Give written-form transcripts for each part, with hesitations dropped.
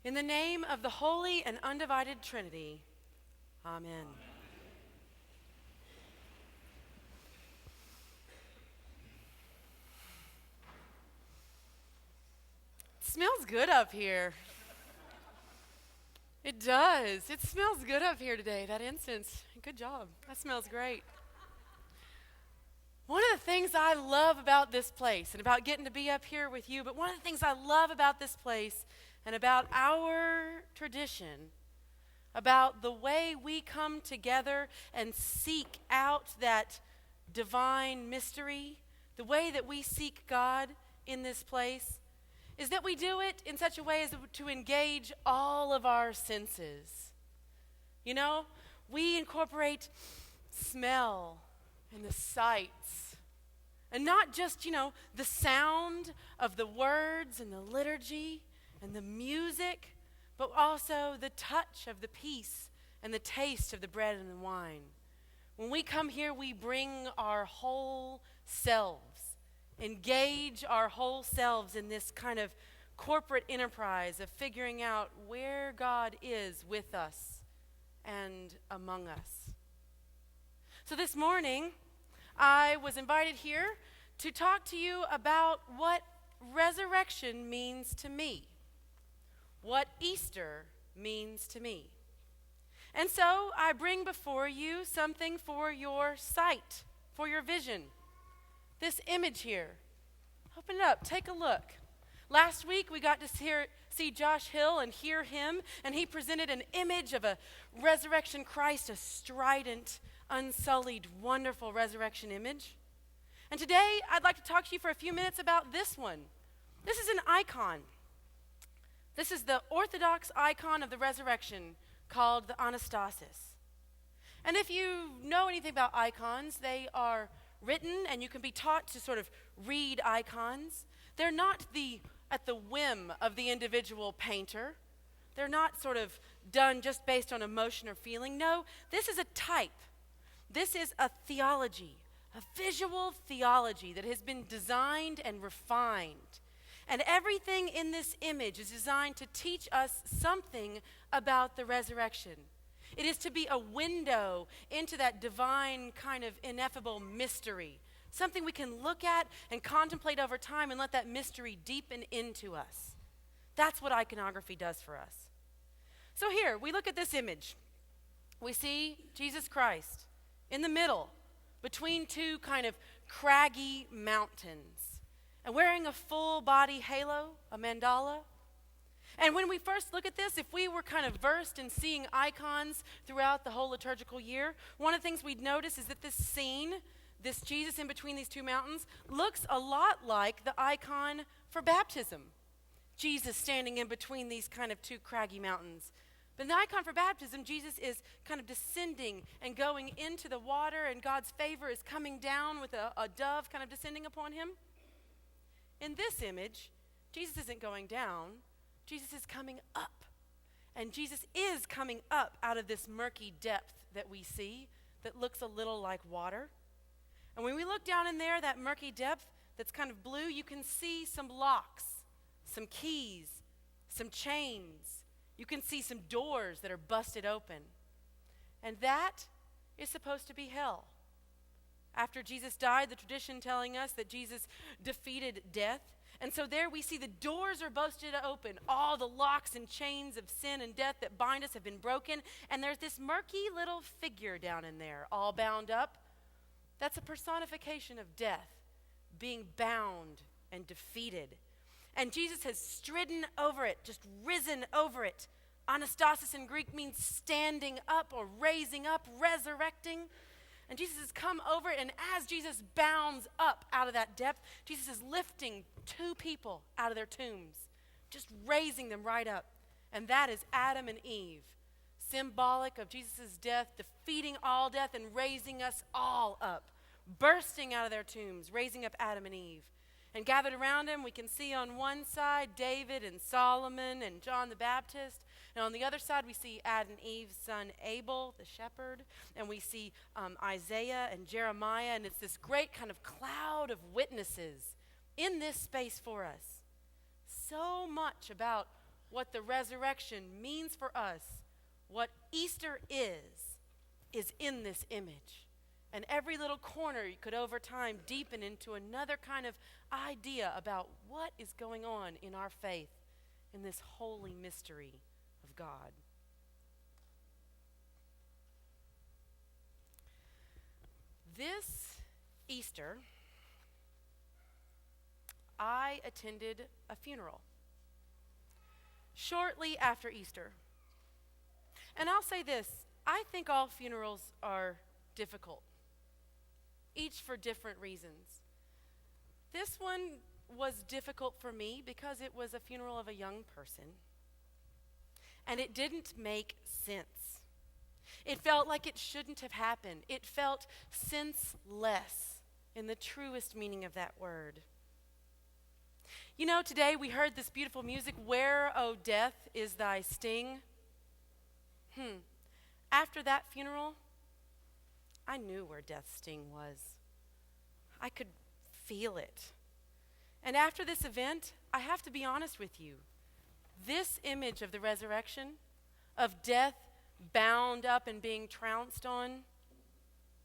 In the name of the Holy and Undivided Trinity, Amen. It smells good up here. It does. It smells good up here today, that incense. Good job. That smells great. One of the things I love about this place and about getting to be up here with you, but one of the things I love about this place and about our tradition, about the way we come together and seek out that divine mystery, the way that we seek God in this place, is that we do it in such a way as to engage all of our senses. You know, we incorporate smell and the sights, and not just, the sound of the words and the liturgy and the music, but also the touch of the peace and the taste of the bread and the wine. When we come here, we bring our whole selves, engage our whole selves in this kind of corporate enterprise of figuring out where God is with us and among us. So this morning, I was invited here to talk to you about what resurrection means to me, what Easter means to me. And so I bring before you something for your sight, for your vision. This image here. Open it up, take a look. Last week we got to see Josh Hill and hear him, and he presented an image of a resurrection Christ, a strident, unsullied, wonderful resurrection image. And today I'd like to talk to you for a few minutes about this one. This is an icon. This is the Orthodox icon of the resurrection called the Anastasis. And if you know anything about icons, they are written and you can be taught to sort of read icons. They're not at the whim of the individual painter. They're not sort of done just based on emotion or feeling. No, this is a type. This is a theology, a visual theology that has been designed and refined. And everything in this image is designed to teach us something about the resurrection. It is to be a window into that divine kind of ineffable mystery, something we can look at and contemplate over time and let that mystery deepen into us. That's what iconography does for us. So here, we look at this image. We see Jesus Christ in the middle between two kind of craggy mountains and wearing a full body halo, a mandala. And when we first look at this, if we were kind of versed in seeing icons throughout the whole liturgical year, one of the things we'd notice is that this scene, this Jesus in between these two mountains, looks a lot like the icon for baptism. Jesus standing in between these kind of two craggy mountains. But in the icon for baptism, Jesus is kind of descending and going into the water, and God's favor is coming down with a dove kind of descending upon him. In this image, Jesus isn't going down. Jesus is coming up. And Jesus is coming up out of this murky depth that we see that looks a little like water. And when we look down in there, that murky depth that's kind of blue, you can see some locks, some keys, some chains. You can see some doors that are busted open. And that is supposed to be hell. After Jesus died, the tradition telling us that Jesus defeated death. And so there we see the doors are busted open. All the locks and chains of sin and death that bind us have been broken. And there's this murky little figure down in there, all bound up. That's a personification of death, being bound and defeated. And Jesus has stridden over it, just risen over it. Anastasis in Greek means standing up or raising up, resurrecting. And Jesus has come over it, and as Jesus bounds up out of that depth, Jesus is lifting two people out of their tombs, just raising them right up. And that is Adam and Eve, symbolic of Jesus' death, defeating all death and raising us all up, bursting out of their tombs, raising up Adam and Eve. And gathered around him, we can see on one side David and Solomon and John the Baptist. And on the other side, we see Adam and Eve's son Abel, the shepherd. And we see Isaiah and Jeremiah. And it's this great kind of cloud of witnesses in this space for us. So much about what the resurrection means for us, what Easter is in this image. And every little corner you could over time deepen into another kind of idea about what is going on in our faith in this holy mystery of God. This Easter, I attended a funeral shortly after Easter. And I'll say this, I think all funerals are difficult, each for different reasons. This one was difficult for me because it was a funeral of a young person, and it didn't make sense. It felt like it shouldn't have happened. It felt senseless in the truest meaning of that word. You know, today we heard this beautiful music, "Where, O Death, is thy sting?" After that funeral, I knew where death's sting was. I could feel it. And after this event, I have to be honest with you. This image of the resurrection, of death bound up and being trounced on,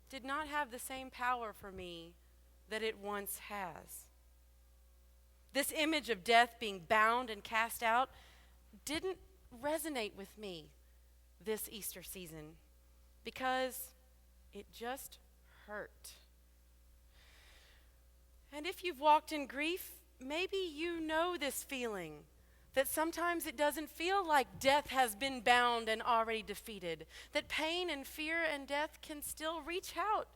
did not have the same power for me that it once has. This image of death being bound and cast out didn't resonate with me this Easter season because it just hurt. And if you've walked in grief, maybe you know this feeling, that sometimes it doesn't feel like death has been bound and already defeated, that pain and fear and death can still reach out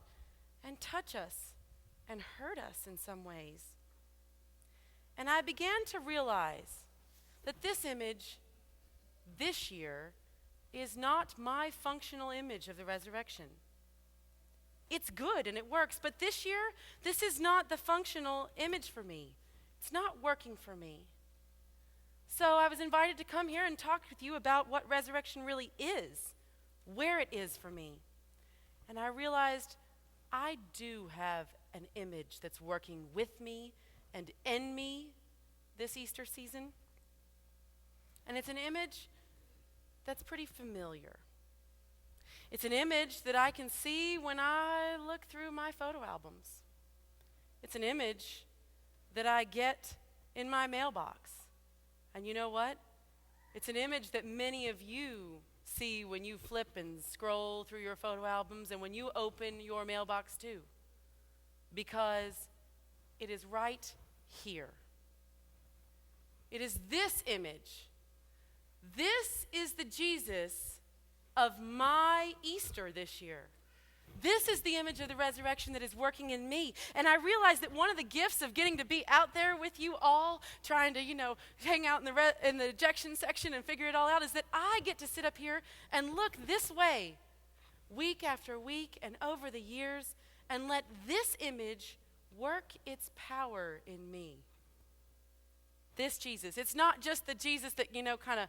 and touch us and hurt us in some ways. And I began to realize that this image this year is not my functional image of the resurrection. It's good and it works, but this year, this is not the functional image for me. It's not working for me. So I was invited to come here and talk with you about what resurrection really is, where it is for me. And I realized I do have an image that's working with me and in me this Easter season. And it's an image that's pretty familiar. It's an image that I can see when I look through my photo albums. It's an image that I get in my mailbox. And you know what? It's an image that many of you see when you flip and scroll through your photo albums and when you open your mailbox too. Because it is right here. It is this image. This is the Jesus of my Easter this year. This is the image of the resurrection that is working in me. And I realize that one of the gifts of getting to be out there with you all, trying to, hang out in the ejection section and figure it all out, is that I get to sit up here and look this way week after week and over the years and let this image work its power in me. This Jesus. It's not just the Jesus that, kind of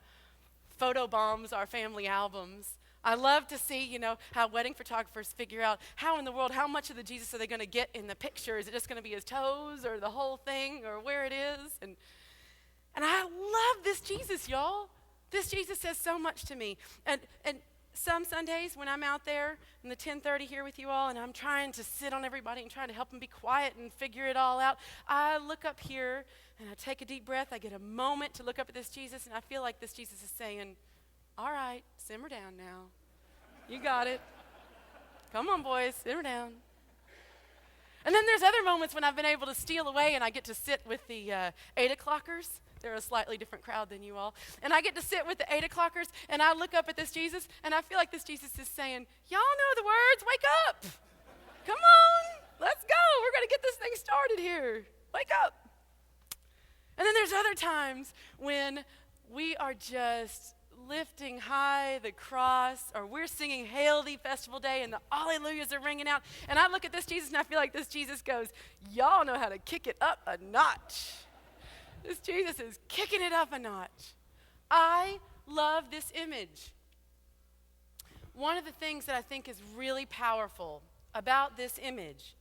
photobombs our family albums. I love to see, how wedding photographers figure out how in the world, how much of the Jesus are they going to get in the picture? Is it just going to be his toes or the whole thing or where it is? And I love this Jesus, y'all. This Jesus says so much to me. And some Sundays when I'm out there in the 10:30 here with you all and I'm trying to sit on everybody and trying to help them be quiet and figure it all out, I look up here and I take a deep breath. I get a moment to look up at this Jesus, and I feel like this Jesus is saying, all right, simmer down now. You got it. Come on, boys, simmer down. And then there's other moments when I've been able to steal away and I get to sit with the 8 o'clockers. They're a slightly different crowd than you all. And I get to sit with the 8 o'clockers and I look up at this Jesus and I feel like this Jesus is saying, y'all know the words, wake up. Come on, let's go. We're going to get this thing started here. Wake up. And then there's other times when we are just lifting high the cross, or we're singing Hail Thee Festival Day and the Alleluias are ringing out, and I look at this Jesus and I feel like this Jesus goes, y'all know how to kick it up a notch. This Jesus is kicking it up a notch. I love this image. One of the things that I think is really powerful about this image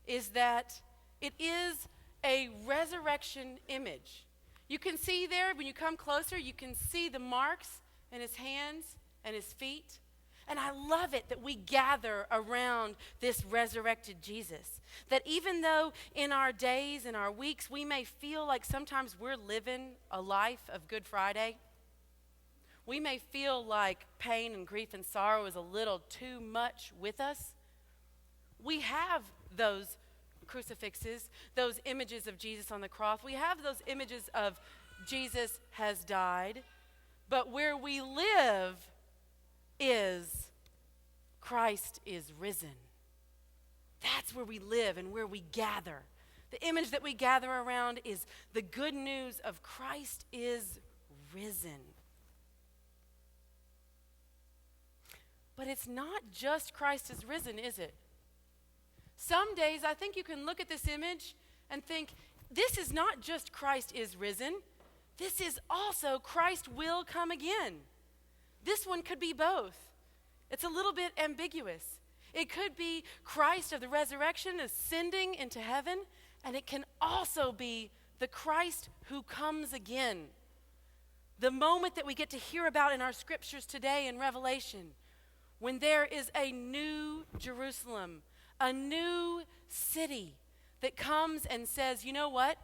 is that it is a resurrection image. You can see there, when you come closer, you can see the marks in his hands and his feet. And I love it that we gather around this resurrected Jesus. That even though in our days and our weeks we may feel like sometimes we're living a life of Good Friday, we may feel like pain and grief and sorrow is a little too much with us. We have those crucifixes, those images of Jesus on the cross. We have those images of Jesus has died. But where we live is Christ is risen. That's where we live and where we gather. The image that we gather around is the good news of Christ is risen. But it's not just Christ is risen, is it? Some days I think you can look at this image and think, this is not just Christ is risen. This is also Christ will come again. This one could be both. It's a little bit ambiguous. It could be Christ of the resurrection ascending into heaven, and it can also be the Christ who comes again. The moment that we get to hear about in our scriptures today in Revelation, when there is a new Jerusalem, a new city that comes and says, you know what?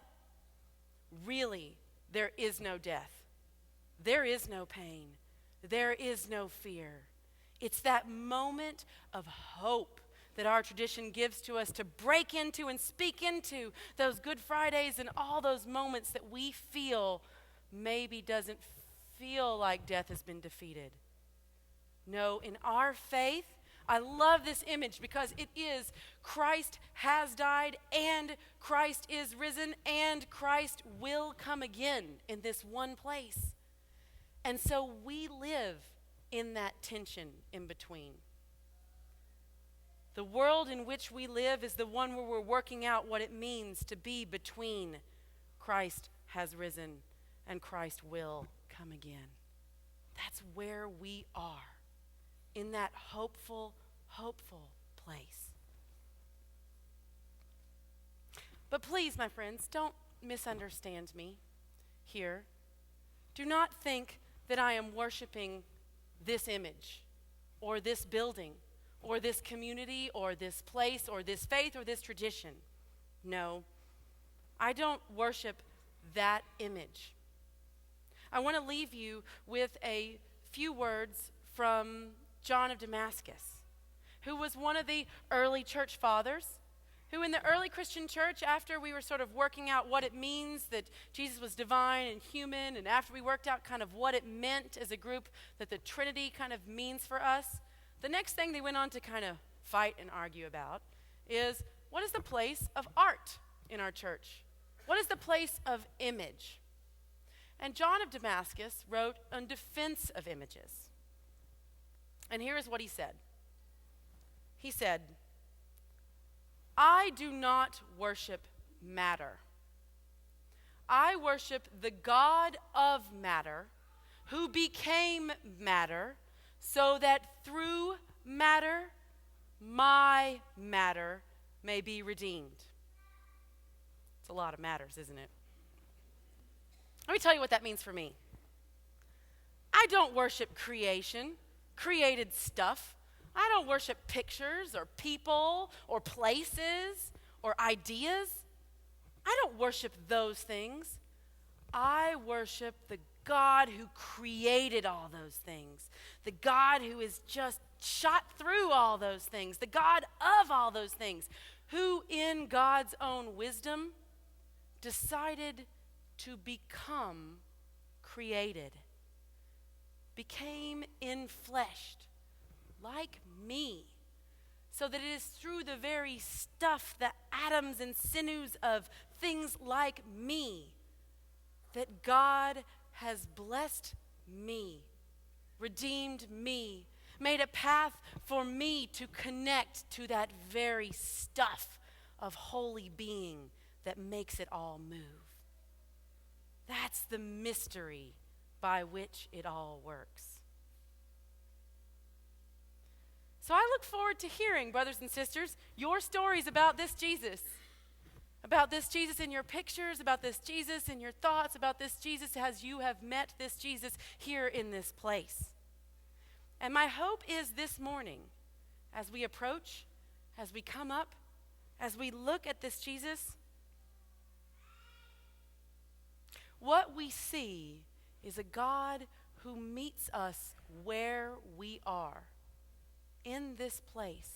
Really, there is no death. There is no pain. There is no fear. It's that moment of hope that our tradition gives to us to break into and speak into those Good Fridays and all those moments that we feel maybe doesn't feel like death has been defeated. No, in our faith, I love this image because it is Christ has died and Christ is risen and Christ will come again in this one place. And so we live in that tension in between. The world in which we live is the one where we're working out what it means to be between Christ has risen and Christ will come again. That's where we are, in that hopeful place. But please, my friends, don't misunderstand me here. Do not think that I am worshiping this image or this building or this community or this place or this faith or this tradition. No, I don't worship that image. I want to leave you with a few words from John of Damascus, who was one of the early church fathers, who in the early Christian church, after we were sort of working out what it means that Jesus was divine and human, and after we worked out kind of what it meant as a group that the Trinity kind of means for us, the next thing they went on to kind of fight and argue about is, what is the place of art in our church? What is the place of image? And John of Damascus wrote in defense of images. And here is what he said. He said, I do not worship matter. I worship the God of matter, who became matter, so that through matter, my matter may be redeemed. It's a lot of matters, isn't it? Let me tell you what that means for me. I don't worship creation, created stuff. I don't worship pictures or people or places or ideas. I don't worship those things. I worship the God who created all those things, the God who is just shot through all those things, the God of all those things, who in God's own wisdom decided to become created, became infleshed like me, so that it is through the very stuff, the atoms and sinews of things like me, that God has blessed me, redeemed me, made a path for me to connect to that very stuff of holy being that makes it all move. That's the mystery by which it all works. So I look forward to hearing, brothers and sisters, your stories about this Jesus. About this Jesus in your pictures, about this Jesus in your thoughts, about this Jesus as you have met this Jesus here in this place. And my hope is this morning, as we approach, as we come up, as we look at this Jesus, what we see is a God who meets us where we are, in this place.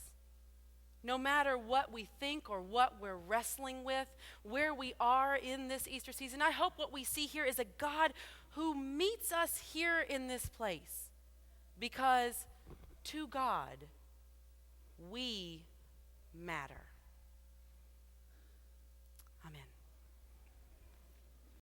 No matter what we think or what we're wrestling with, where we are in this Easter season, I hope what we see here is a God who meets us here in this place, because to God, we matter. Amen.